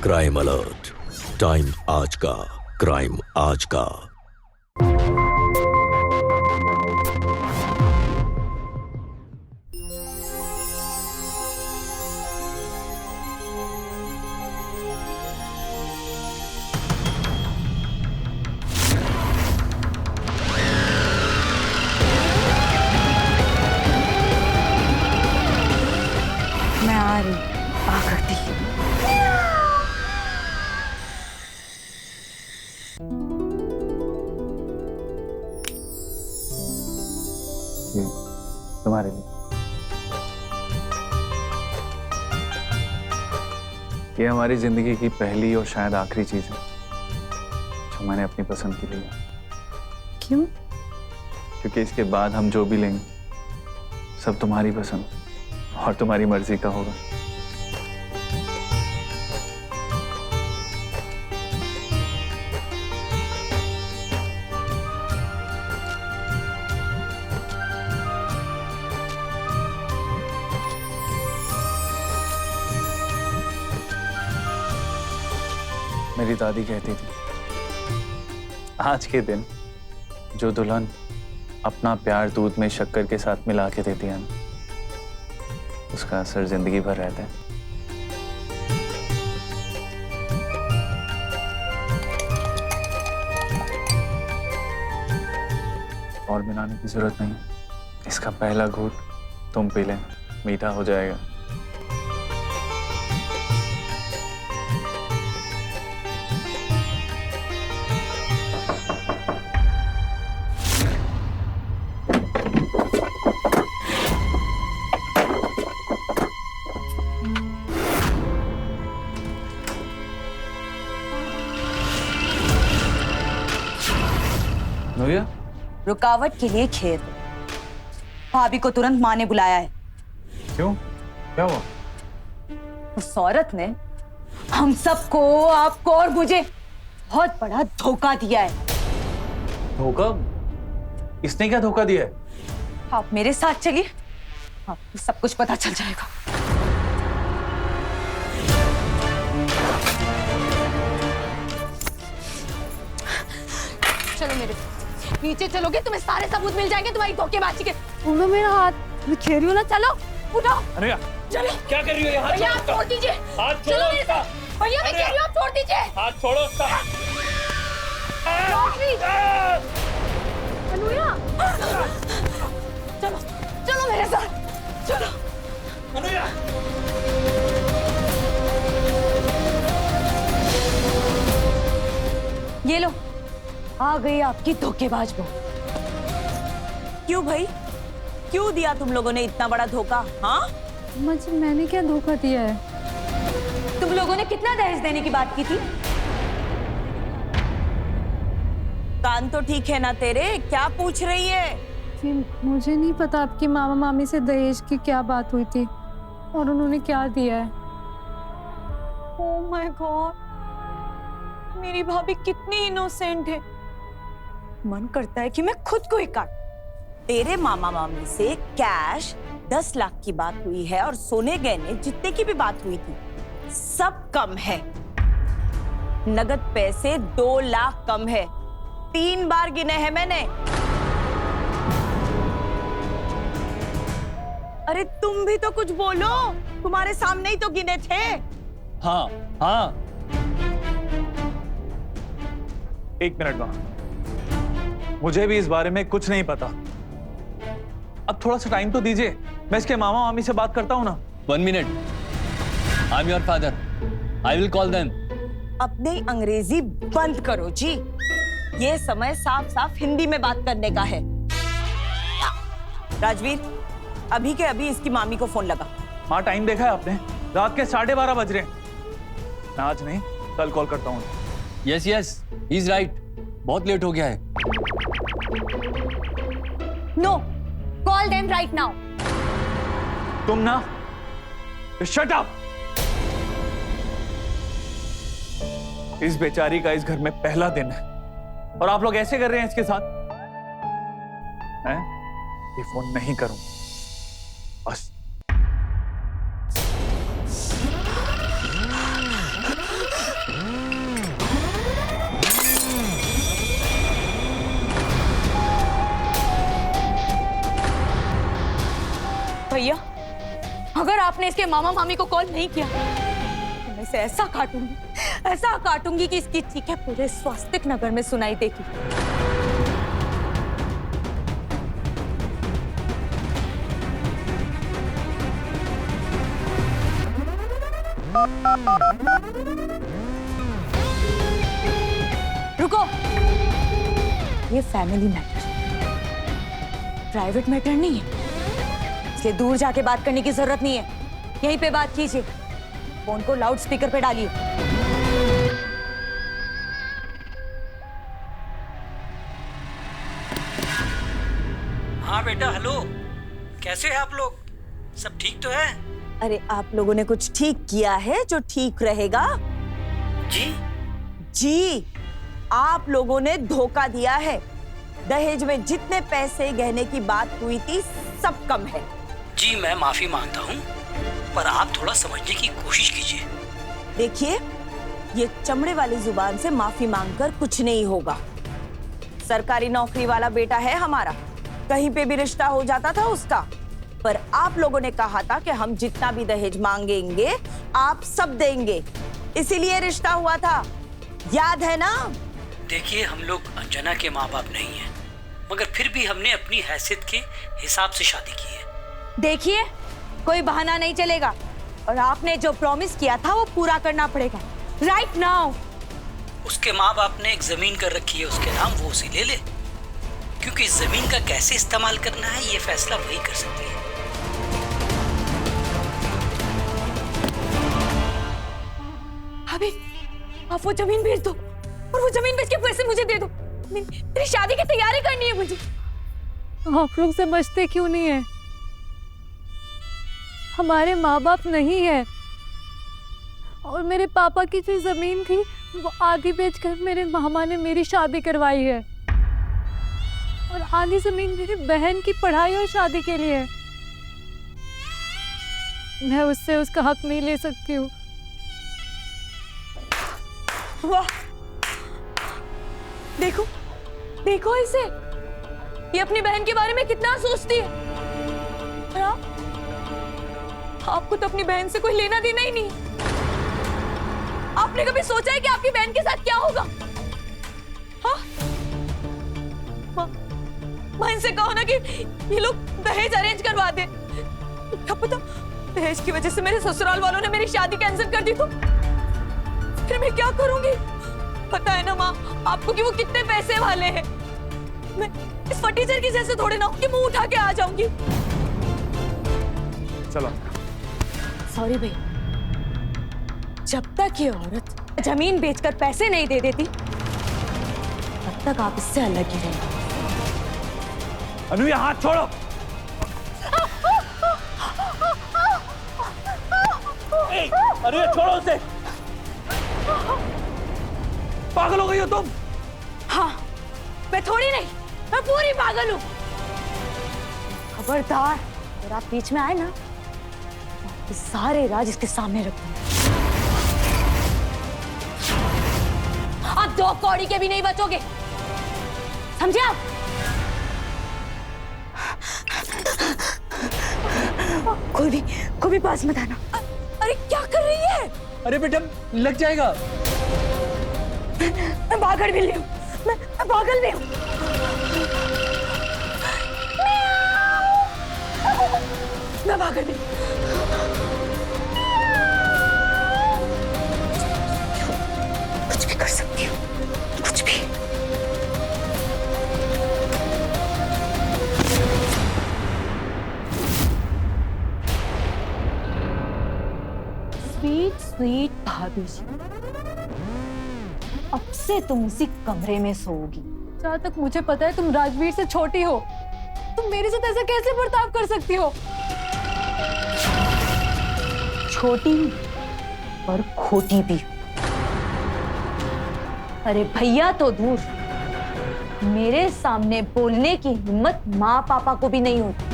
Crime alert, time आज का, crime आज का। मैं आ रही आकृति। ये तुम्हारे लिए। ये हमारी जिंदगी की पहली और शायद आखिरी चीज है जो मैंने अपनी पसंद की ली है। क्यों? क्योंकि इसके बाद हम जो भी लेंगे सब तुम्हारी पसंद और तुम्हारी मर्जी का होगा। मेरी दादी कहती थी, आज के दिन जो दुल्हन अपना प्यार दूध में शक्कर के साथ मिला के देती है ना, उसका असर जिंदगी भर रहता है। और बनाने की जरूरत नहीं, इसका पहला घूंट तुम पी लें, मीठा हो जाएगा। नूरिया, रुकावट के लिए खेद। भाभी को तुरंत माँ ने बुलाया है। क्यों? क्या हुआ? उस औरत ने हम सबको, आपको और मुझे बहुत बड़ा धोखा दिया है। धोखा? इसने क्या धोखा दिया है? आप मेरे साथ चलिए, आपको सब कुछ पता चल जाएगा। चलो मेरे साथ। नीचे चलोगे तुम्हें सारे सबूत मिल जाएंगे तुम्हारी धोखेबाजी के। छोड़ो मेरा हाथ, मैं खेल रही हूँ ना। चलो उठो। अरे चलो। क्या कर रही हो? भैया आप छोड़ दीजिए। हाथ चलो छोड़ो मेरे उसका। साथ। भैया मैं कह रही हूँ आप छोड़ दीजिए। हाथ छोड़ो उसका। अनुया, चलो चलो मेरे साथ चलो। अनुया, ये लो, आ गई आपकी धोखेबाज बहू। क्यों भाई, क्यों दिया तुम लोगों ने इतना बड़ा धोखा? हाँ, मुझे मैंने क्या धोखा दिया है? तुम लोगों ने कितना दहेज देने की बात की थी? कान तो ठीक है ना तेरे? क्या पूछ रही है? कि मुझे नहीं पता आपकी मामा मामी से दहेज की क्या बात हुई थी और उन्होंने क्या दिया है। ओह माय गॉड, मेरी भाभी कितनी इनोसेंट है। मन करता है कि मैं खुद को ही काट। तेरे मामा मामी से कैश 10 लाख की बात हुई है और सोने गहने जितने की भी बात हुई थी सब कम है। नगद पैसे 2 लाख कम है। 3 बार गिने हैं मैंने। अरे तुम भी तो कुछ बोलो, तुम्हारे सामने ही तो गिने थे। हाँ हाँ, एक मिनट वहां, मुझे भी इस बारे में कुछ नहीं पता। अब थोड़ा सा टाइम तो दीजिए, मैं इसके मामा मामी से बात करता हूँ ना। 1 minute. I'm your father. I will call them. अपनी अंग्रेजी बंद करो जी। ये समय साफ साफ हिंदी में बात करने का है। राजवीर, अभी के अभी इसकी मामी को फोन लगा। माँ, टाइम देखा है आपने? रात के 12:30 बज रहे हैं। मैं आज नहीं, कल कॉल करता हूँ। Yes, yes. He's right. बहुत लेट हो गया है। No, call them right now. तुम ना, शट अप। इस बेचारी का इस घर में पहला दिन है और आप लोग ऐसे कर रहे हैं इसके साथ। मैं ये फोन नहीं करूं बस। आपने इसके मामा मामी को कॉल नहीं किया तो मैं इसे ऐसा काटूंगी कि इसकी चीखें पूरे स्वास्तिक नगर में सुनाई देगी। रुको, ये फैमिली मैटर, प्राइवेट मैटर नहीं है, इसलिए दूर जाके बात करने की जरूरत नहीं है। यहीं पे बात कीजिए। फोन को लाउड स्पीकर पे डालिए। हाँ बेटा, हेलो। कैसे हैं आप लोग? सब ठीक तो है? अरे आप लोगों ने कुछ ठीक किया है जो ठीक रहेगा? जी? जी, आप लोगों ने धोखा दिया है। दहेज में जितने पैसे गहने की बात हुई थी सब कम है। जी मैं माफी मांगता हूँ, पर आप थोड़ा समझने की कोशिश कीजिए। देखिए, ये चमड़े वाली जुबान से माफी मांगकर कुछ नहीं होगा। सरकारी नौकरी वाला बेटा है हमारा, कहीं पे भी रिश्ता हो जाता था उसका। पर आप लोगों ने कहा था कि हम जितना भी दहेज मांगेंगे आप सब देंगे, इसीलिए रिश्ता हुआ था, याद है ना? देखिए, हम लोग अंजना के माँ बाप नहीं हैं, मगर फिर भी हमने अपनी हैसियत के हिसाब से शादी की है। देखिए, कोई बहाना नहीं चलेगा और आपने जो प्रॉमिस किया था वो पूरा करना पड़ेगा राइट नाउ। उसके माँ बाप ने एक जमीन कर रखी है उसके नाम, वो उसे ले ले, क्योंकि इस जमीन का कैसे इस्तेमाल करना है ये फैसला वही कर सकती है। अभी आप वो जमीन बेच दो और वो जमीन बेच के पैसे मुझे दे दो। मेरी शादी की तैयारी करनी है मुझे। आप लोग समझते क्यों नहीं है? हमारे माँ बाप नहीं है और मेरे पापा की जो जमीन थी वो आधी बेचकर मेरे मामा ने मेरी शादी करवाई है और आधी जमीन मेरी बहन की पढ़ाई और शादी के लिए है। मैं उससे उसका हक नहीं ले सकती हूँ। वाह, देखो देखो इसे, ये अपनी बहन के बारे में कितना सोचती है। और आपको तो अपनी बहन से कोई लेना देना ही नहीं। आपने कभी सोचा है कि आपकी बहन के साथ क्या होगा? हाँ? मां इनसे कहो ना कि ये लोग दहेज अरेंज करवा दे। क्या पता दहेज की वजह से मेरे ससुराल वालों ने मेरी शादी कैंसिल कर दी तो फिर मैं क्या करूंगी? पता है ना माँ आपको कि वो कितने पैसे वाले हैं। मैं इस फटीचर की जैसे थोड़े ना कि मुंह उठा के आ जाऊंगी। चलो। सॉरी भैया, जब तक ये औरत जमीन बेचकर पैसे नहीं दे देती तब तक आप इससे अलग ही रहेंगे। अनुया हाथ छोड़ो। अनुया छोड़ो उसे। पागल हो गई हो तुम? हाँ, मैं थोड़ी नहीं, मैं पूरी पागल हूँ। खबरदार अगर आप बीच में आए ना तो सारे राज इसके सामने रख दूंगा। आप 2 कौड़ी के भी नहीं बचोगे, समझे आप? कोई भी पास मत आना। अरे क्या कर रही है? अरे बेटा लग जाएगा। मैं पागल भी हूँ, मैं पागल भी हूँ। मैं पागल भी हूँ। कुछ भी कर सकती हूँ, कुछ भी। स्वीट स्वीट भाभी जी, अब से तुम इसी कमरे में सोओगी। जहाँ तक मुझे पता है तुम राजवीर से छोटी हो, तुम मेरे साथ ऐसा कैसे बर्ताव कर सकती हो? छोटी और खोटी भी। अरे भैया तो दूर, मेरे सामने बोलने की हिम्मत माँ पापा को भी नहीं होती।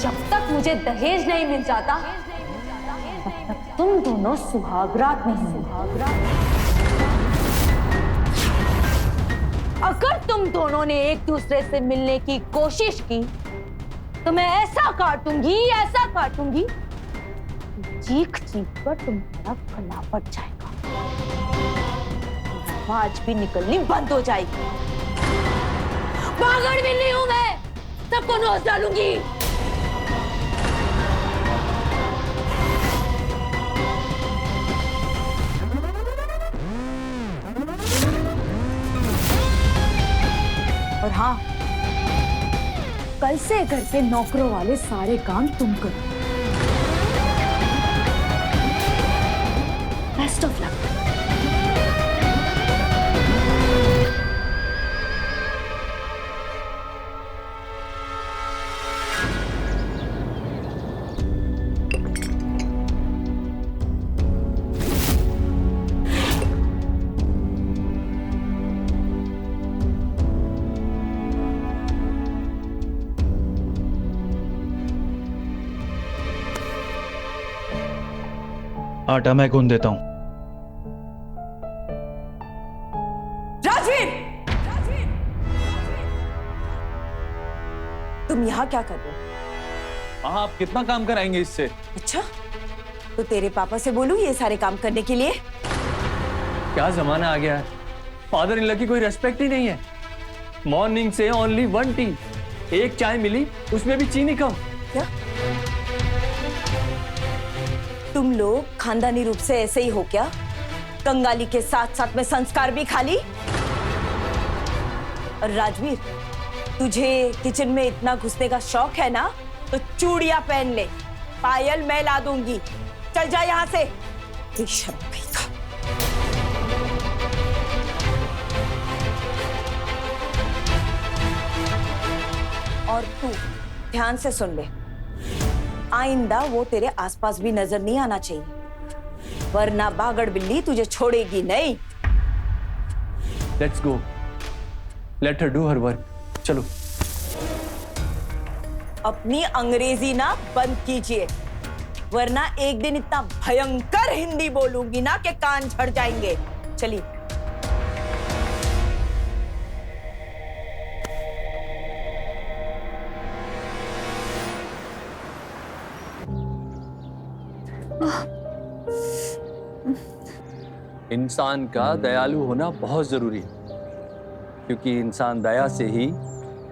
जब तक मुझे दहेज नहीं मिल जाता तब तक तुम दोनों सुहागरात नहीं हो। अगर तुम दोनों ने एक दूसरे से मिलने की कोशिश की तो मैं ऐसा काटूंगी, चीख चीख कर तुम्हारा गला फट जाएगा, आवाज भी निकलनी बंद हो जाएगी। पागल भी नहीं हूं मैं, सबको नोच डालूंगी। और हाँ, कल से घर के नौकरों वाले सारे काम तुम करो। Best of luck. आटा मैं गूंद देता हूँ। राजवीर! तुम यहाँ क्या कर रहे हो? आप कितना काम कराएंगे इससे? अच्छा, तो तेरे पापा से बोलूं ये सारे काम करने के लिए? क्या जमाना आ गया है, फादर इन लॉ की कोई रेस्पेक्ट ही नहीं है। मॉर्निंग से ओनली 1 टी, एक चाय मिली उसमें भी चीनी कम। क्या तुम लोग खानदानी रूप से ऐसे ही हो क्या? कंगाली के साथ साथ में संस्कार भी खाली। और राजवीर, तुझे किचन में इतना घुसने का शौक है ना, तो चूड़ियां पहन ले, पायल मैं ला दूंगी। चल जा यहाँ से, बेशर्म कहीं का। और तू ध्यान से सुन ले, आइंदा वो तेरे आसपास भी नजर नहीं आना चाहिए, वरना बागड़ बिल्ली तुझे छोड़ेगी नहीं। Let's go, let her do her work. चलो। अपनी अंग्रेजी ना बंद कीजिए, वरना एक दिन इतना भयंकर हिंदी बोलूंगी ना कि कान झड़ जाएंगे। चलिए। इंसान का दयालु होना बहुत जरूरी है, क्योंकि इंसान दया से ही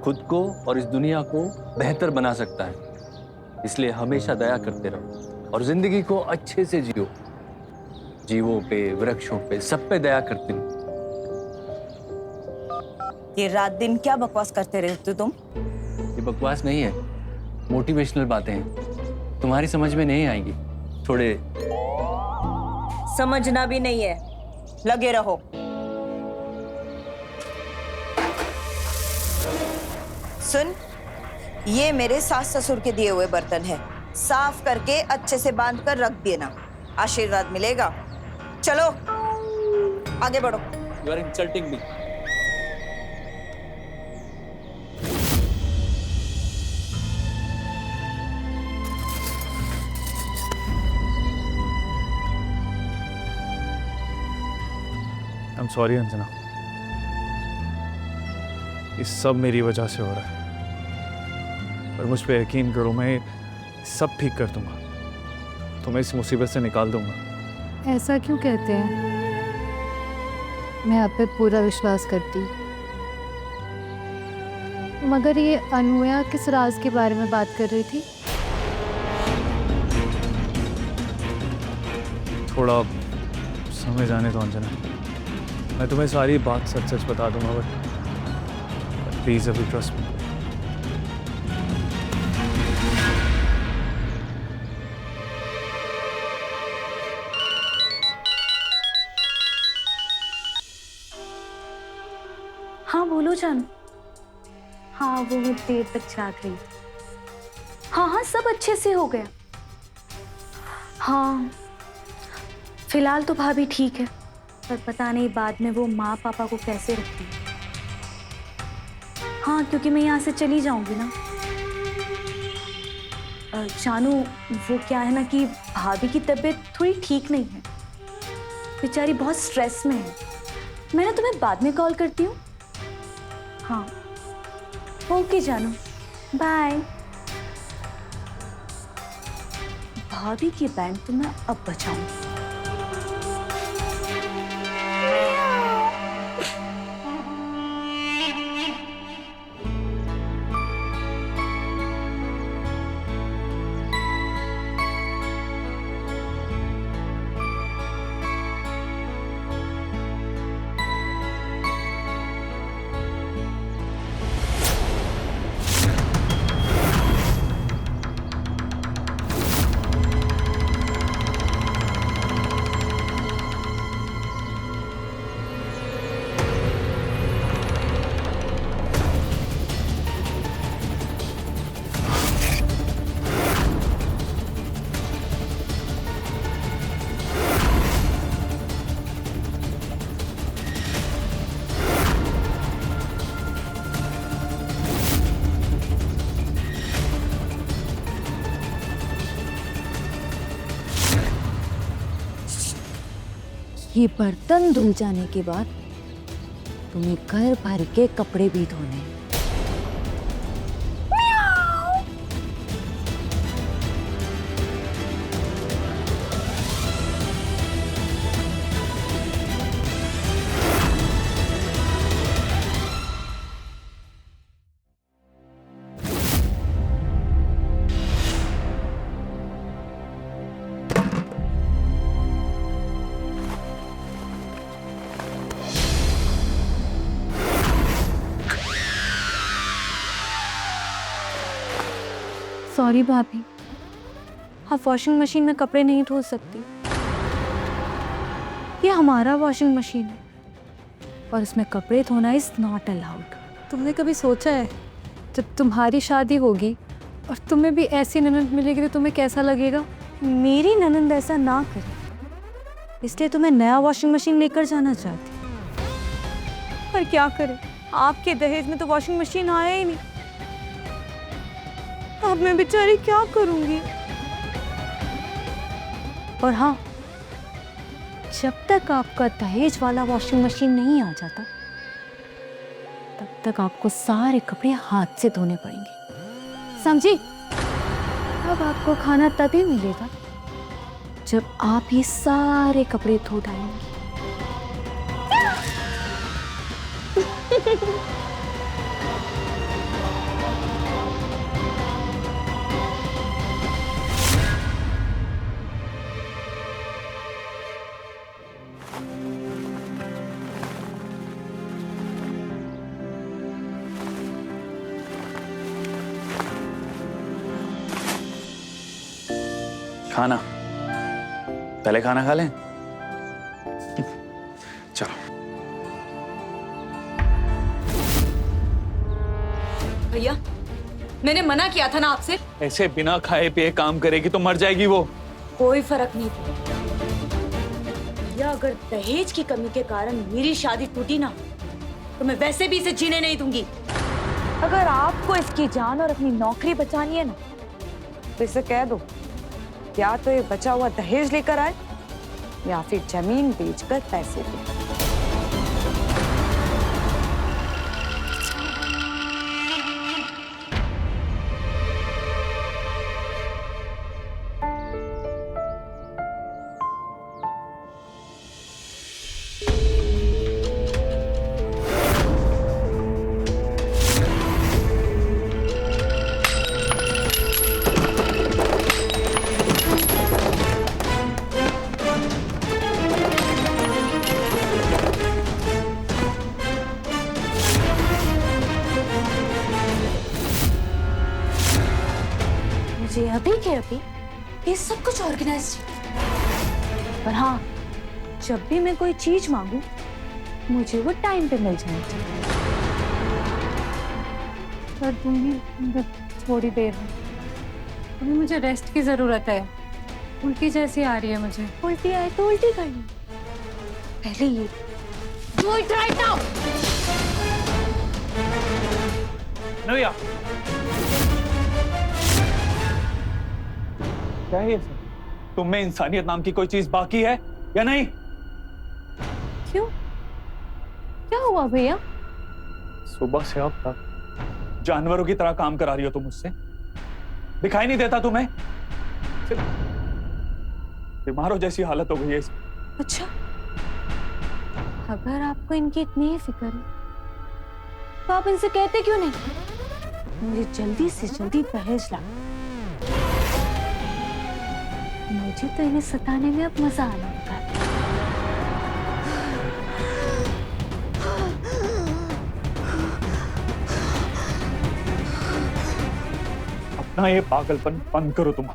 खुद को और इस दुनिया को बेहतर बना सकता है। इसलिए हमेशा दया करते रहो और जिंदगी को अच्छे से जियो। जीवों पे, वृक्षों पे, सब पे दया करते रहो। ये रात दिन क्या बकवास करते रहते तुम? ये बकवास नहीं है, मोटिवेशनल बातें हैं, तुम्हारी समझ में नहीं आएंगी। थोड़े समझना भी नहीं है, लगे रहो। सुन, ये मेरे सास ससुर के दिए हुए बर्तन हैं, साफ करके अच्छे से बांध कर रख देना, आशीर्वाद मिलेगा। चलो आगे बढ़ो। You are insulting me. I am sorry Anjana, ये सब मेरी वजह से हो रहा है, पर मुझ पे यकीन करो, मैं सब ठीक कर दूंगा, तुम्हें इस मुसीबत से निकाल दूंगा। ऐसा क्यों कहते हैं? मैं आप पे पूरा विश्वास करती, मगर ये अनूया किस राज के बारे में बात कर रही थी? थोड़ा समय जाने दो अंजना, मैं तुम्हें सारी बात सच सच बता दूंगा, बट प्लीज अभी ट्रस्ट मी। हाँ बोलो जान। हाँ वो देर तक जाग रही। हाँ हाँ सब अच्छे से हो गया। हाँ फिलहाल तो भाभी ठीक है, पर पता नहीं बाद में वो माँ पापा को कैसे रखती है। हाँ क्योंकि मैं यहाँ से चली जाऊंगी ना। जानू, वो क्या है ना कि भाभी की तबीयत थोड़ी ठीक नहीं है, बेचारी बहुत स्ट्रेस में है। मैं ना तुम्हें बाद में कॉल करती हूँ। हाँ ओके जानू, बाय। भाभी की बैंक तो मैं अब बचाऊंगी। ये बर्तन धुल जाने के बाद तुम्हें घर भर के कपड़े भी धोने हैं। सॉरी भाभी, आप वॉशिंग मशीन में कपड़े नहीं धो सकती। ये हमारा वॉशिंग मशीन है और इसमें कपड़े धोना इज नॉट अलाउड। तुमने कभी सोचा है जब तुम्हारी शादी होगी और तुम्हें भी ऐसी ननद मिलेगी तो तुम्हें कैसा लगेगा? मेरी ननद ऐसा ना करे, इसलिए तुम्हें नया वॉशिंग मशीन लेकर जाना चाहती। पर क्या करें, आपके दहेज में तो वॉशिंग मशीन आया ही नहीं। अब मैं बेचारी क्या करूंगी? और हाँ, जब तक आपका दहेज वाला वॉशिंग मशीन नहीं आ जाता तब तक आपको सारे कपड़े हाथ से धोने पड़ेंगे, समझी? अब आपको खाना तभी मिलेगा जब आप ये सारे कपड़े धो डालेंगे। खाना, पहले खाना खा लें। चलो। भैया, मैंने मना किया था ना आपसे। ऐसे बिना खाए पिए काम करेगी तो मर जाएगी वो। कोई फर्क नहीं पड़ता। या अगर दहेज की कमी के कारण मेरी शादी टूटी ना तो मैं वैसे भी इसे जीने नहीं दूंगी। अगर आपको इसकी जान और अपनी नौकरी बचानी है ना तो इसे कह दो, या तो ये बचा हुआ दहेज लेकर आए या फिर जमीन बेचकर पैसे दे। अभी के अभी ये सब कुछ ऑर्गेनाइज, पर हाँ, जब भी मैं कोई चीज मांगू मुझे वो टाइम पे मिल जानी चाहिए। कर दूंगी थोड़ी देर में। अभी मुझे रेस्ट की जरूरत है, उल्टी जैसी आ रही है मुझे। उल्टी आए तो उल्टी कर लो, पहले ये Do it right now! नव्या, क्या है ये सब? तुम में इंसानियत नाम की कोई चीज बाकी है या नहीं? क्यों? क्या हुआ भैया? सुबह से अब तक जानवरों की तरह काम करा रही हो तुम मुझसे। दिखाई नहीं देता तुम्हें? सिर्फ बीमारों जैसी हालत हो गई है इसमें। अच्छा, अगर आपको इनकी इतनी ही फिक्र है तो आप इनसे कहते क्यों नहीं? मुझे जल्दी से जल्दी दहेज ला। मुझे तो इन्हें सताने में अब मजा आने लगा है। अपना ये पागलपन बंद करो तुम।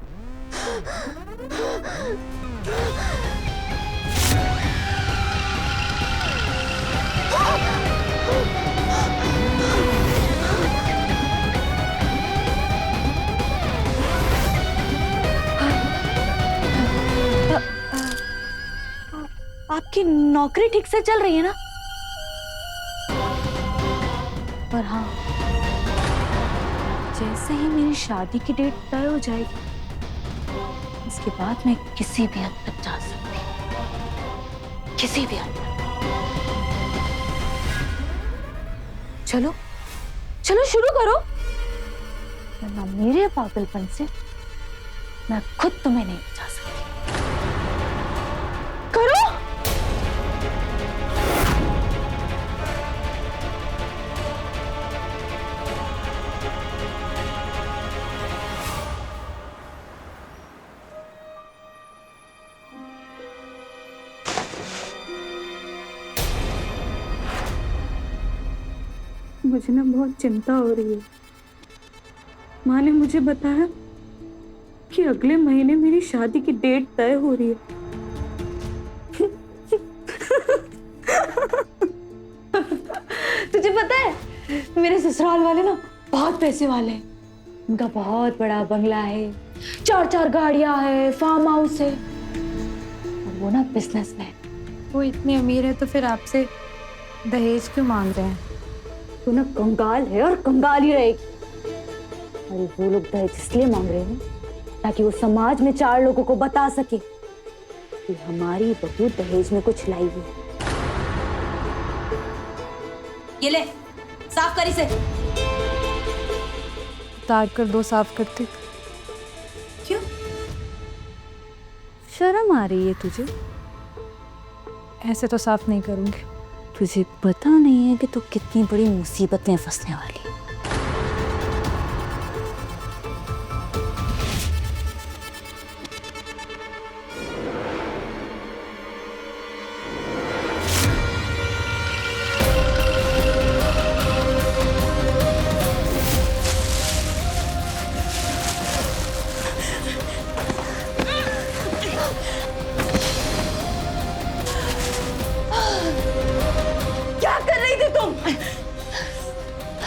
आपकी नौकरी ठीक से चल रही है ना? पर हाँ, जैसे ही मेरी शादी की डेट तय हो जाएगी, इसके बाद मैं किसी भी हद तक जा सकती हूँ, किसी भी हद तक। चलो चलो शुरू करो, वरना मेरे पागलपन से मैं खुद तुम्हें नहीं बचा सकती। करो। मुझे ना बहुत चिंता हो रही है। माँ ने मुझे बताया कि अगले महीने मेरी शादी की डेट तय हो रही है। तुझे पता है, मेरे ससुराल वाले ना बहुत पैसे वाले हैं। उनका बहुत बड़ा बंगला है, 4-4 गाड़ियां है, फार्म हाउस है, और वो ना बिजनेसमैन। वो इतने अमीर है तो फिर आपसे दहेज क्यों मांग रहे हैं? तो ना कंगाल है और कंगाल ही रहेगी। अरे वो लोग दहेज इसलिए मांग रहे हैं ताकि वो समाज में 4 लोगों को बता सके कि हमारी बहू दहेज में कुछ लाई हुई है। ये ले, साफ कर इसे। उतार कर दो, साफ करते। क्यों? शर्म आ रही है तुझे? ऐसे तो साफ नहीं करूंगी। तुझे पता नहीं है कि तू कितनी बड़ी मुसीबत में फंसने वाली है। क्या कर रही थी तुम?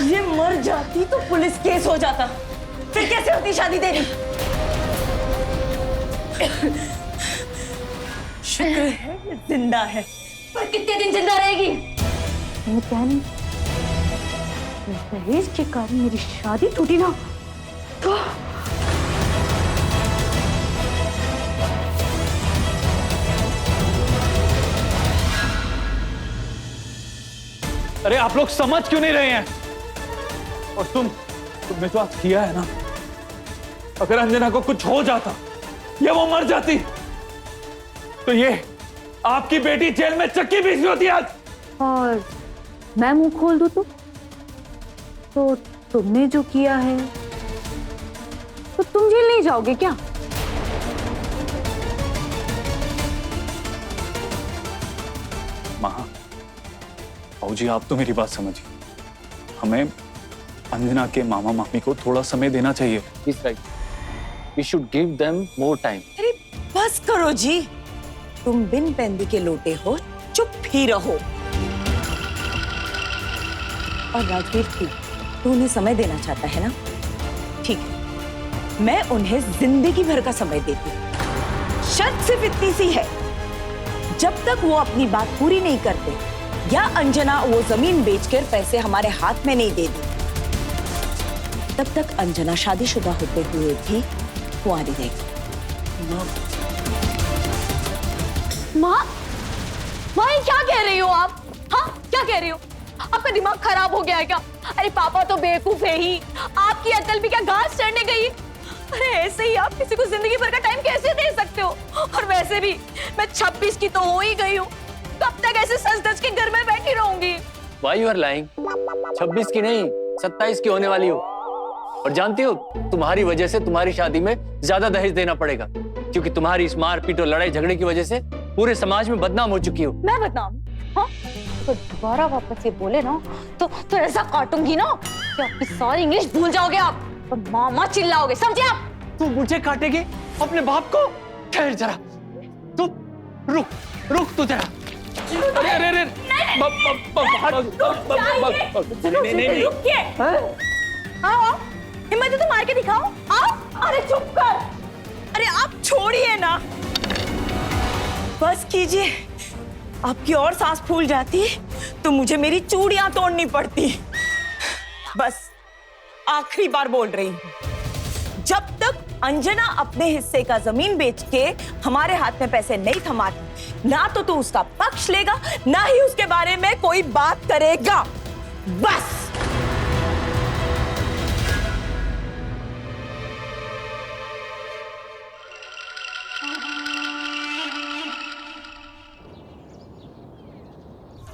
ये मर जाती तो पुलिस केस हो जाता, फिर कैसे होती शादी तेरी? शुक्र है ये जिंदा है, पर कितने दिन जिंदा रहेगी? मैं क्या नहीं, दहेज के कारण मेरी शादी टूटी ना तो अरे आप लोग समझ क्यों नहीं रहे हैं? और तुमने जो आज किया है ना, अगर अंजना को कुछ हो जाता या वो मर जाती तो ये आपकी बेटी जेल में चक्की पीसी होती आज। और मैं मुंह खोल दूं तो तुमने जो किया है तो तुम जेल नहीं जाओगे क्या? माँ, जी आप तो मेरी बात समझिए। हमें अंजना के मामा मामी को थोड़ा समय देना चाहिए। He's right. We should give them more time. अरे बस करो जी, तुम बिन पैंदी के लोटे हो, चुप ही रहो। और राजवीर की, तू उन्हें समय देना चाहता है ना? ठीक है, मैं उन्हें जिंदगी भर का समय देती हूँ। शर्त सिर्फ इतनी सी है, जब तक वो अपनी बात पूरी नहीं करते या अंजना वो जमीन बेचकर पैसे हमारे हाथ में नहीं दे दी, तब तक अंजना शादीशुदा होते हुए भी कुंवारी रहेगी। माँ, माँ ये क्या कह रही हो आप? हाँ, क्या कह रही हो? आपका दिमाग खराब हो गया है क्या? अरे पापा तो बेवकूफ है ही, आपकी अकल भी क्या घास चढ़ने गई? अरे ऐसे ही आप किसी को जिंदगी भर का टाइम कैसे दे सकते हो? और वैसे भी मैं 26 की तो हो ही गई हूँ, कब तक ऐसे सच-धज के घर में बैठी रहूंगी? Why you are lying? 26 की नहीं, 27 की होने वाली हो। और जानती हो, तुम्हारी वजह से तुम्हारी शादी में ज्यादा दहेज देना पड़ेगा, क्योंकि तुम्हारी इस मारपीट और लड़ाई झगड़े की वजह से पूरे समाज में बदनाम हो चुकी हो। मैं बदनाम? हाँ? तो दोबारा वापस ये बोले ना, तो ऐसा काटूंगी ना कि आपकी सारी इंग्लिश भूल जाओगे आप, और मामा चिल्लाओगे, समझे आप? तू मुझे काटेगी? अपने बाप को? ठहर जरा, तू रुक तू जरा। हाँ, हिम्मत है तो मार के दिखाओ। आप, अरे चुप कर। अरे आप छोड़िए ना, बस कीजिए। आपकी और सांस फूल जाती तो मुझे मेरी चूड़ियां तोड़नी पड़ती। बस आखिरी बार बोल रही हूं, जब तक अंजना अपने हिस्से का जमीन बेच के हमारे हाथ में पैसे नहीं थमाती, ना तो तू उसका पक्ष लेगा, ना ही उसके बारे में कोई बात करेगा। बस।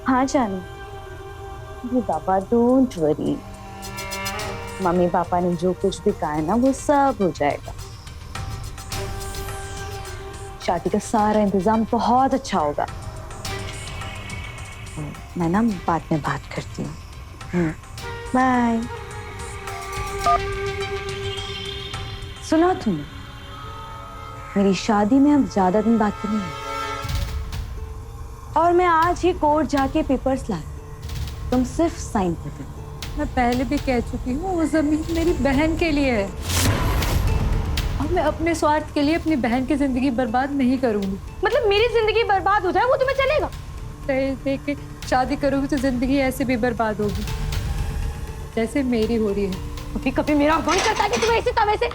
हाँ जानू, ये बाबा डोंट वरी, मम्मी पापा ने जो कुछ भी कहा है ना वो सब हो जाएगा। शादी का सारा इंतजाम बहुत अच्छा होगा। मैं ना बाद में बात करती हूँ। बाय। सुना तुमने, मेरी शादी में अब ज्यादा दिन बाकी नहीं है, और मैं आज ही कोर्ट जाके पेपर्स ला, तुम सिर्फ साइन कर दो। मैं पहले भी कह चुकी हूँ, वो जमीन मेरी बहन के लिए है, और मैं अपने स्वार्थ के लिए अपनी बहन की जिंदगी बर्बाद नहीं करूंगी। मतलब मेरी जिंदगी बर्बाद हो जाए वो तुम्हें चलेगा? दहेज देख के शादी करोगी तो जिंदगी ऐसे भी बर्बाद होगी जैसे मेरी हो रही है। कभी कभी मेरा मन करता है कि तुम्हें इसी तवे से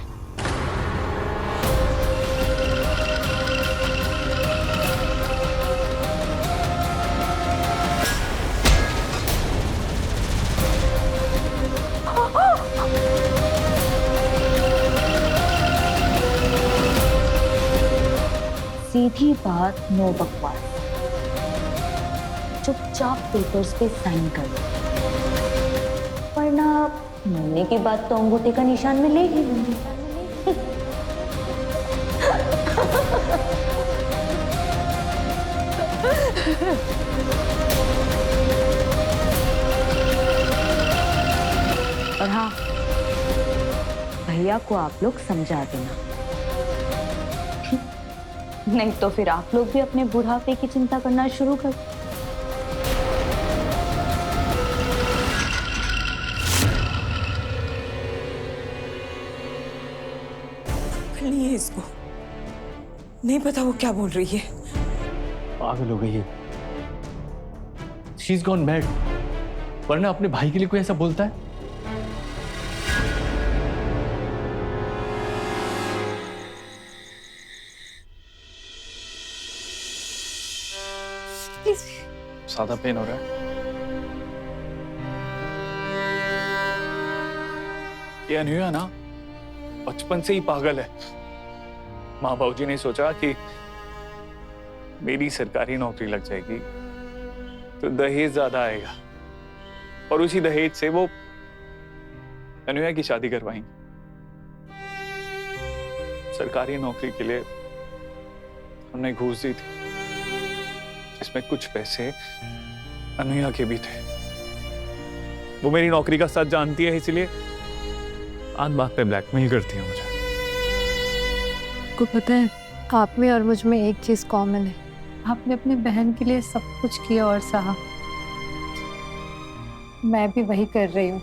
सीधी बात, नो बकवास। चुपचाप पेपर्स पे साइन कर दो, वरना मरने के बाद तो अंगूठे का निशान मिलेगी। और हाँ, भैया को आप लोग समझा देना, नहीं तो फिर आप लोग भी अपने बुढ़ापे की चिंता करना शुरू कर। नहीं है इसको, नहीं पता वो क्या बोल रही है। पागल हो गई है। She's gone mad। वरना अपने भाई के लिए कोई ऐसा बोलता है? ज्यादा पेन हो रहा है? ये अनूया ना बचपन से ही पागल है। माँ बाबूजी ने सोचा कि मेरी सरकारी नौकरी लग जाएगी तो दहेज ज्यादा आएगा, और उसी दहेज से वो अनूया की शादी करवाएंगे। सरकारी नौकरी के लिए हमने घूस दी थी, इसमें कुछ पैसे अनूया के भी थे। वो मेरी नौकरी का सच जानती है, इसलिए आज बात पे ब्लैकमेल करती है मुझे। आपको पता है, आप में और मुझ में एक चीज कॉमन है, आपने अपनी बहन के लिए सब कुछ किया और सहा। मैं भी वही कर रही हूँ।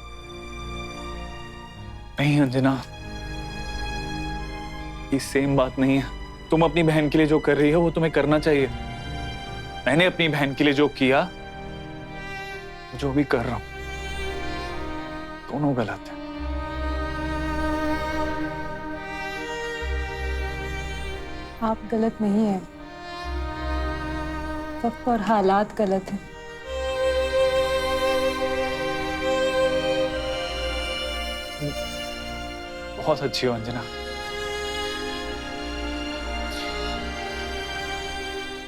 नहीं अंजना, ये सेम बात नहीं है। तुम अपनी बहन के लिए जो कर रही हो वो तुम्हें करना चाहिए। मैंने अपनी बहन के लिए जो किया, जो भी कर रहा हूं, दोनों गलत है। आप गलत नहीं है, वक्त और हालात गलत हैं। बहुत अच्छी हो अंजना,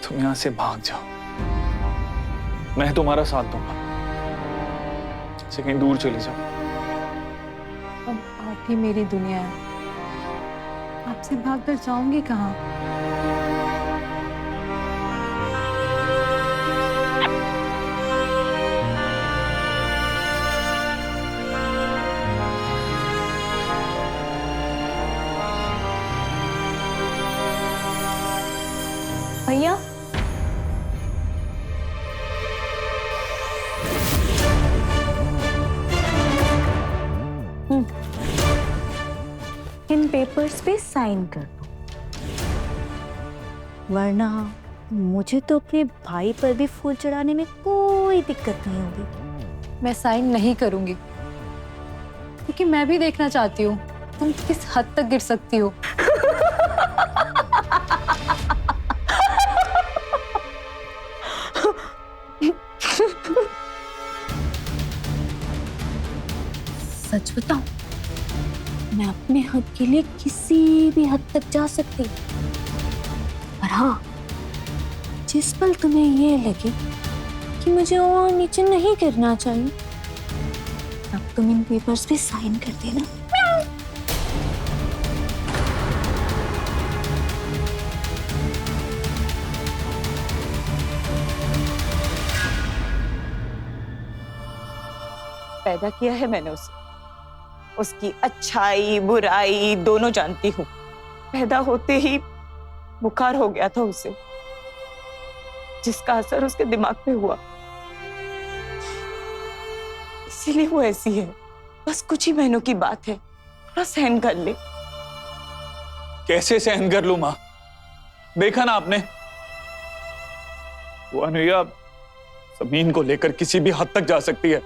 तुम यहां से भाग जाओ, मैं तुम्हारा साथ दूंगा। से कहीं दूर चले जाओ। अब आप ही मेरी दुनिया है, आपसे भागकर जाऊंगी कहाँ? भैया, इन पेपर्स पे साइन कर दो, वरना मुझे तो अपने भाई पर भी फूल चढ़ाने में कोई दिक्कत नहीं होगी। मैं साइन नहीं करूंगी, क्योंकि मैं भी देखना चाहती हूँ तुम किस हद तक गिर सकती हो। सच बताऊं, मैं अपने हद के लिए किसी भी हद तक जा सकती हूँ, पर हाँ, जिस पल तुम्हें ये लगे कि मुझे और नीचे नहीं गिरना चाहिए, तब तुम इन पेपर्स पे साइन कर देना। पैदा किया है मैंने उसे, उसकी अच्छाई बुराई दोनों जानती हूँ। पैदा होते ही बुखार हो गया था उसे, जिसका असर उसके दिमाग पे हुआ, इसीलिए वो ऐसी है। बस कुछ ही महीनों की बात है, थोड़ा सहन कर ले। कैसे सहन कर लूं माँ? देखा ना आपने, वो अनुया जमीन को लेकर किसी भी हद तक जा सकती है।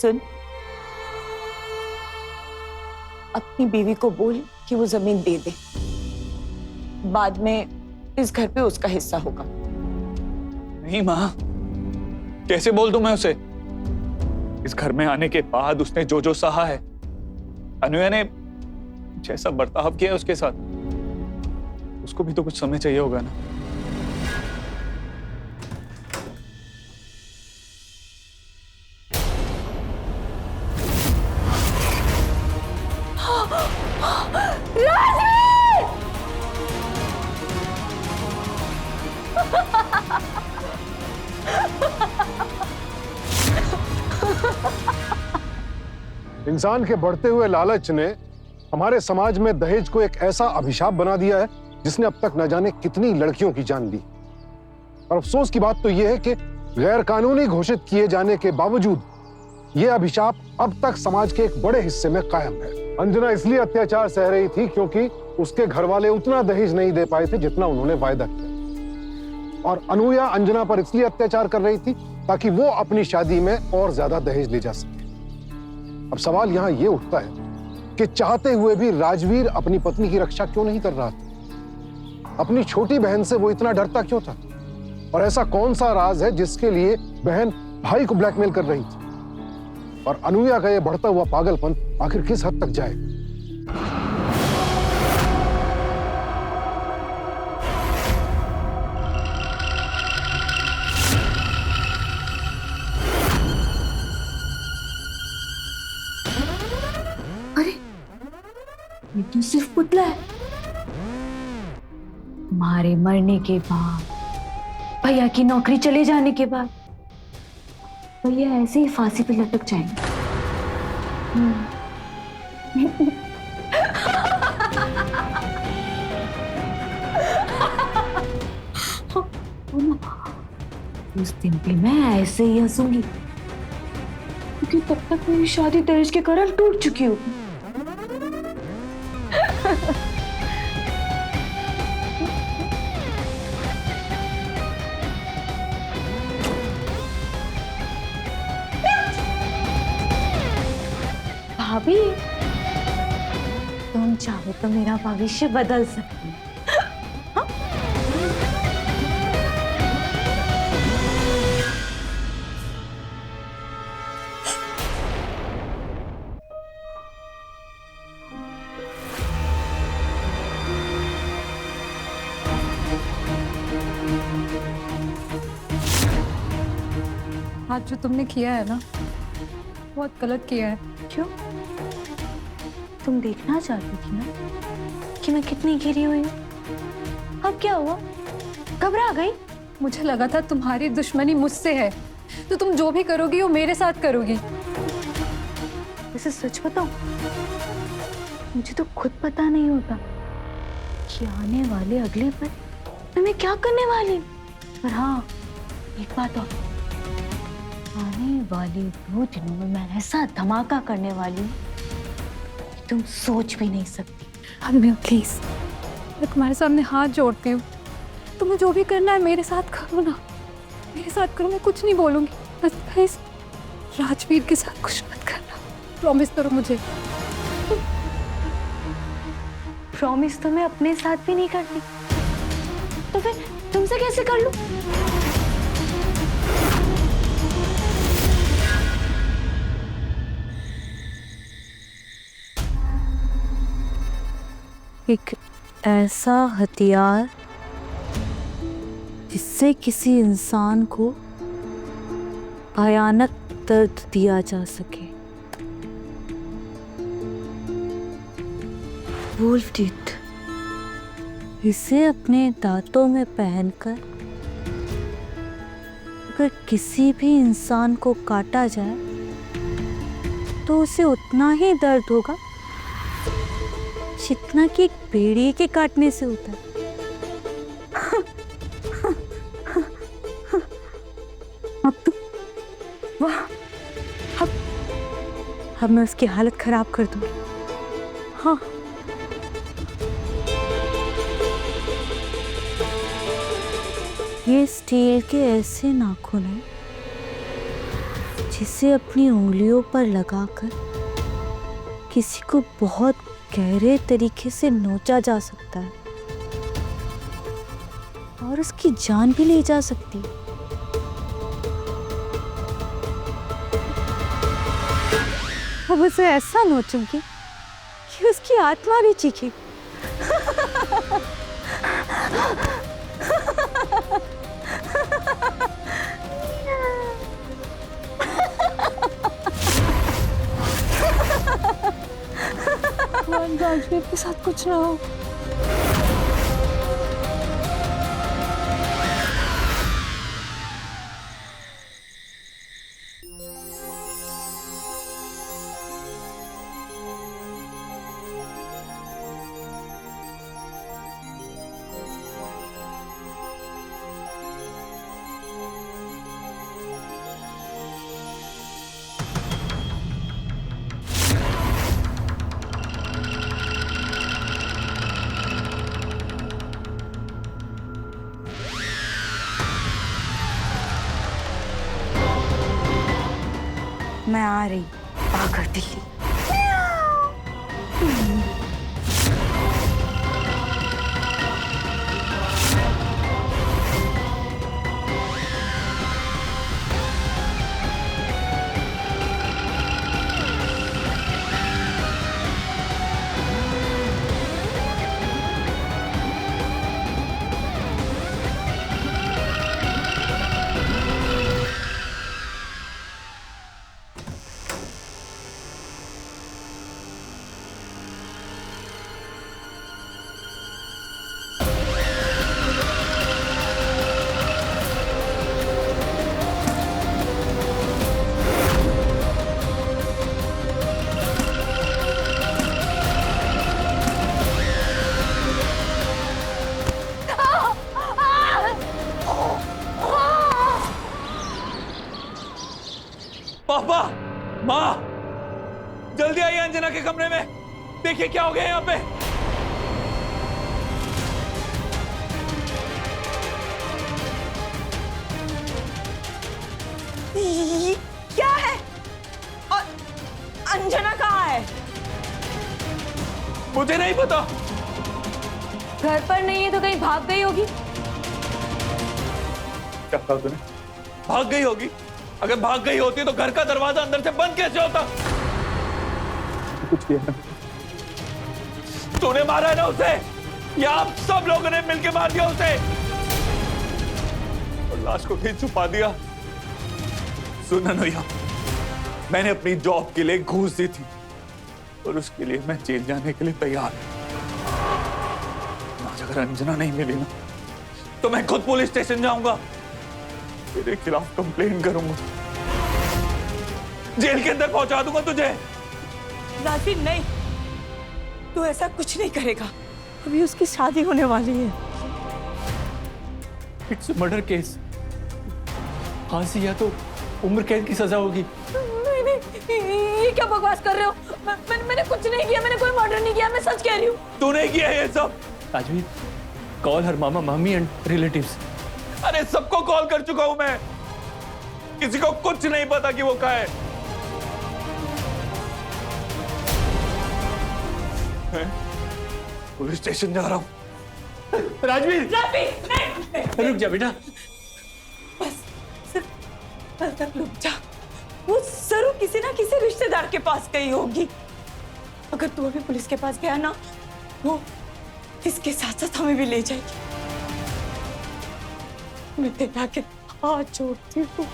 सुन, अपनी बीवी को बोल कि वो जमीन दे दे, बाद में इस घर पे उसका हिस्सा होगा। नहीं माँ, कैसे बोल दूं मैं उसे? इस घर में आने के बाद उसने जो जो सहा है, अनुया ने जैसा बर्ताव किया है उसके साथ, उसको भी तो कुछ समय चाहिए होगा ना। इंसान के बढ़ते हुए लालच ने हमारे समाज में दहेज को एक ऐसा अभिशाप बना दिया है जिसने अब तक न जाने कितनी लड़कियों की जान ली। और अफसोस की बात तो यह है कि गैर कानूनी घोषित किए जाने के बावजूद यह अभिशाप अब तक समाज के एक बड़े हिस्से में कायम है। अंजना इसलिए अत्याचार सह रही थी क्योंकि उसके घर वाले उतना दहेज नहीं दे पाए थे जितना उन्होंने वायदा किया, और अनुया अंजना पर इसलिए अत्याचार कर रही थी ताकि वो अपनी शादी में और ज्यादा दहेज ले जा सके। अब सवाल यहां यह उठता है कि चाहते हुए भी राजवीर अपनी पत्नी की रक्षा क्यों नहीं कर रहा था? अपनी छोटी बहन से वो इतना डरता क्यों था? और ऐसा कौन सा राज है जिसके लिए बहन भाई को ब्लैकमेल कर रही थी? और अनुया का यह बढ़ता हुआ पागलपन आखिर किस हद तक जाए? ये तो सिर्फ पुतला है। तुम्हारे मरने के बाद, भैया की नौकरी चले जाने के बाद, भैया ऐसे ही फांसी पे लटक जाएंगे। उस दिन भी मैं ऐसे ही हंसूंगी, क्योंकि तब तक मेरी शादी दहेज के कारण टूट चुकी होगी। भाभी, तुम चाहो तो मेरा भविष्य बदल सकती हो। आज जो तुमने किया है ना, बहुत गलत किया है। क्यों? तुम देखना चाहती थी ना कि मैं कितनी गिरी हुई हूँ। अब क्या हुआ? घबरा गई? मुझे लगा था तुम्हारी दुश्मनी मुझसे है, तो तुम जो भी करोगी वो मेरे साथ करोगी। वैसे सच बताऊं, मुझे तो खुद पता नहीं होता कि आने वाले अगले पल मैं क्या करने वाली हूँ। पर हाँ, एक बात और, आने वाले 2 दिनों में मैं ऐसा धमाका करने वाली हूँ कि तुम सोच भी नहीं सकती। अलमिया प्लीज, मैं तुम्हारे सामने हाथ जोड़ती हूँ, तुम्हें जो भी करना है मेरे साथ करो ना, मेरे साथ करो, मैं कुछ नहीं बोलूंगी। बस इस राजवीर के साथ कुछ मत करना, प्रॉमिस करो मुझे। प्रॉमिस तो मैं अपने साथ भी नहीं करती, तो फिर तुमसे कैसे कर लूं? एक ऐसा हथियार जिससे किसी इंसान को भयानक दर्द दिया जा सके। वुल्फ टीथ, इसे अपने दांतों में पहनकर अगर किसी भी इंसान को काटा जाए तो उसे उतना ही दर्द होगा जितना कि एक भेड़िए के काटने से होता है। अब तो वाह, अब मैं उसकी हालत खराब कर दूंगी। हाँ, ये स्टील के ऐसे नाखून हैं जिसे अपनी उंगलियों पर लगाकर किसी को बहुत गहरे तरीके से नोचा जा सकता है और उसकी जान भी ली जा सकती है। अब उसे ऐसा नोचूंगी कि उसकी आत्मा भी चीखे। राजवीर के साथ कुछ ना हो। मैं आ रही पागल बिल्ली। पापा, माँ, जल्दी आइए अंजना के कमरे में। देखिए क्या हो गया यहाँ पे। क्या है? और अंजना कहाँ है? मुझे नहीं पता। घर पर नहीं है तो कहीं भाग गई होगी। क्या कहा तूने? भाग गई होगी? अगर भाग गई होती तो घर का दरवाजा अंदर से बंद कैसे होता? कुछ किया ना? तूने मारा है ना उसे, या आप सब लोगों ने मिलकर मार दिया उसे और लाश को कहीं छुपा दिया? सुन अनोया, मैंने अपनी जॉब के लिए घूस दी थी और उसके लिए मैं जेल जाने के लिए तैयार हूं। आज अगर अंजना नहीं मिली ना तो मैं खुद पुलिस स्टेशन जाऊंगा, तेरे खिलाफ कंप्लेन करूंगा, जेल के अंदर पहुंचा दूंगा तुझे। राजवीर नहीं, तू ऐसा कुछ नहीं करेगा। अभी उसकी शादी होने वाली है। इट्स मर्डर केस, फांसी या तो उम्र कैद की सजा होगी। नहीं नहीं, ये क्या बकवास कर रहे हो? मैंने कुछ नहीं किया, मैंने कोई मर्डर नहीं किया, मैं सच कह रही हूँ। तूने किया ये सब? राजवीर, कॉल हर मामा मामी एंड रिलेटिव्स। अरे सबको कॉल कर चुका हूं मैं, किसी को कुछ नहीं पता कि वो कहाँ है। मैं पुलिस स्टेशन जा रहा हूं। राजवीर, नहीं, रुक जा बेटा। बस सिर्फ कल तक रुक जा। वो जरूर किसी ना किसी रिश्तेदार के पास गई होगी। अगर तू अभी पुलिस के पास गया ना, वो इसके साथ साथ हमें भी ले जाएगी। मैं तेरे आगे हाथ जोड़ती हूँ।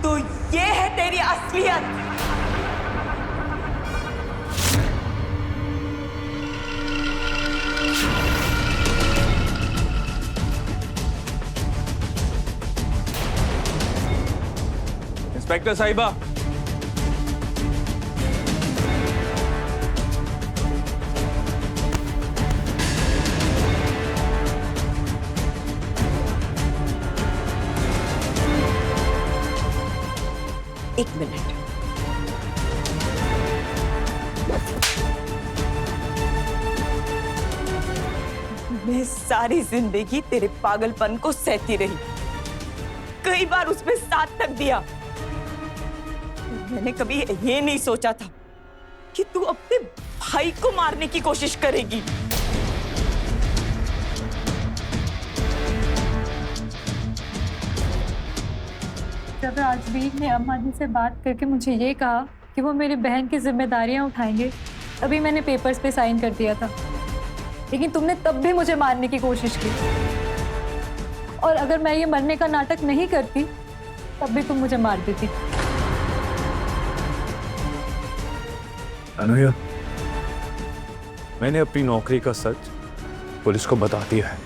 तो ये है तेरी असलियत। इंस्पेक्टर साहिबा, एक मिनट। मैं सारी जिंदगी तेरे पागलपन को सहती रही, कई बार उसमें साथ तक दिया। मैंने कभी ये नहीं सोचा था कि तू अपने भाई को मारने की कोशिश करेगी। जब राजवीर ने अम्मा जी से बात करके मुझे ये कहा कि वो मेरी बहन की जिम्मेदारियां उठाएंगे, तभी मैंने पेपर्स पे साइन कर दिया था। लेकिन तुमने तब भी मुझे मारने की कोशिश की, और अगर मैं ये मरने का नाटक नहीं करती तब भी तुम मुझे मार देती। अनोया, मैंने अपनी नौकरी का सच पुलिस को बता दिया है।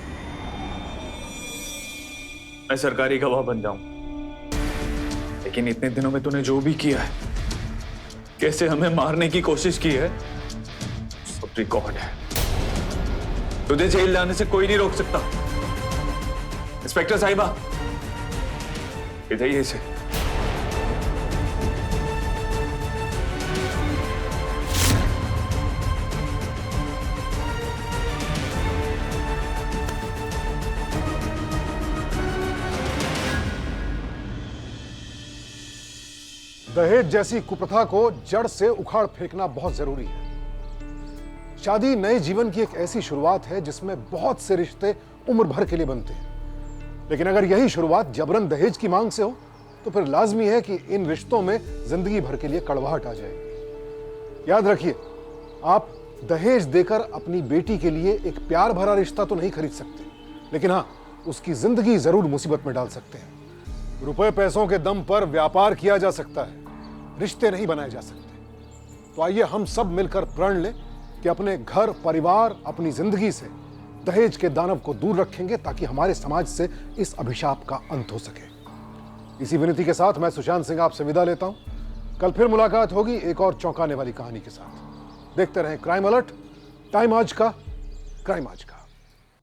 मैं सरकारी गवाह बन जाऊं, लेकिन इतने दिनों में तूने जो भी किया है, कैसे हमें मारने की कोशिश की है, सब रिकॉर्ड है। तुझे जेल जाने से कोई नहीं रोक सकता। इंस्पेक्टर साहिबा, इधर ही इसे। दहेज जैसी कुप्रथा को जड़ से उखाड़ फेंकना बहुत जरूरी है। शादी नए जीवन की एक ऐसी शुरुआत है जिसमें बहुत से रिश्ते उम्र भर के लिए बनते हैं, लेकिन अगर यही शुरुआत जबरन दहेज की मांग से हो तो फिर लाजमी है कि इन रिश्तों में जिंदगी भर के लिए कड़वाहट आ जाएगी। याद रखिए, आप दहेज देकर अपनी बेटी के लिए एक प्यार भरा रिश्ता तो नहीं खरीद सकते, लेकिन हाँ, उसकी जिंदगी जरूर मुसीबत में डाल सकते हैं। रुपए पैसों के दम पर व्यापार किया जा सकता है, रिश्ते नहीं बनाए जा सकते। तो आइए हम सब मिलकर प्रण लें कि अपने घर परिवार, अपनी जिंदगी से दहेज के दानव को दूर रखेंगे ताकि हमारे समाज से इस अभिशाप का अंत हो सके। इसी विनती के साथ मैं सुशांत सिंह आपसे विदा लेता हूं। कल फिर मुलाकात होगी एक और चौंकाने वाली कहानी के साथ। देखते रहें क्राइम अलर्ट, टाइम आज का, क्राइम आज का।